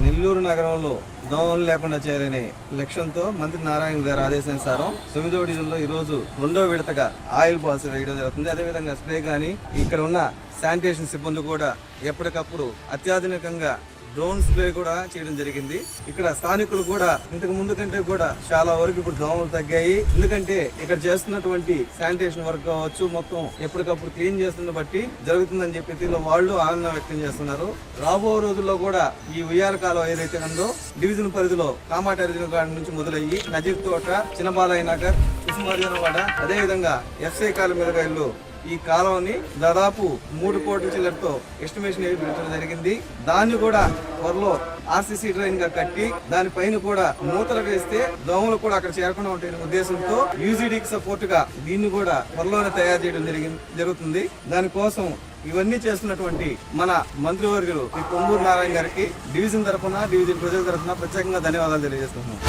నెల్లూరు నగరంలో దోమలు లేకుండా చేరనే లక్ష్యంతో మంత్రి నారాయణ గారి ఆదేశానుసారం 9వ డివిజన్లో ఈ రోజు 2వ విడతగా ఆయిల్ పాల్స్ వేయడం జరుగుతుంది. అదేవిధంగా స్ప్రే కానీ ఇక్కడ ఉన్న శానిటేషన్ సిబ్బంది కూడా ఎప్పటికప్పుడు అత్యాధునికంగా డ్రోన్ స్ప్రే కూడా చేయడం జరిగింది. ఇక్కడ స్థానికులు కూడా ఇంతకు ముందు కంటే కూడా చాలా వరకు ఇప్పుడు దోమలు తగ్గాయి. ఎందుకంటే ఇక్కడ చేస్తున్నటువంటి శానిటేషన్ వర్క్ కావచ్చు, మొత్తం ఎప్పటికప్పుడు క్లీన్ చేస్తున్న బట్టి జరుగుతుందని చెప్పి వాళ్ళు ఆనందం వ్యక్తం చేస్తున్నారు. రాబో రోజుల్లో కూడా ఈ ఉయ్యాల కాలం ఏదైతే ఉందో డివిజన్ పరిధిలో కామాటరిజన్ గార్డ్ నుంచి మొదలయ్యి నజీర్ తోట, చిన్నబాలయ్య నగర్, కుసుమార్జనవాడ, అదేవిధంగా ఎఫ్ఐ కాలం మీదుగా ఇల్లు ఈ కాలంని దాదాపు 3 కోట్ల చిల్లరతో ఎస్టిమేషన్ వేయడం జరిగింది. దాన్ని కూడా త్వరలో ఆర్సీసీ డ్రైన్ గా కట్టి దానిపైన కూడా మూతలు వేస్తే దోమలు కూడా అక్కడ చేరకుండా ఉంటాయనే ఉద్దేశంతో యూజీడీకి సపోర్ట్ గా దీన్ని కూడా త్వరలోనే తయారు చేయడం జరుగుతుంది. దానికోసం ఇవన్నీ చేస్తున్నటువంటి మన మంత్రివర్యులు ఈ పొంగూరు నారాయణ గారికి డివిజన్ తరఫున, డివిజన్ ప్రజల తరఫున ప్రత్యేకంగా ధన్యవాదాలు తెలియజేస్తున్నాం.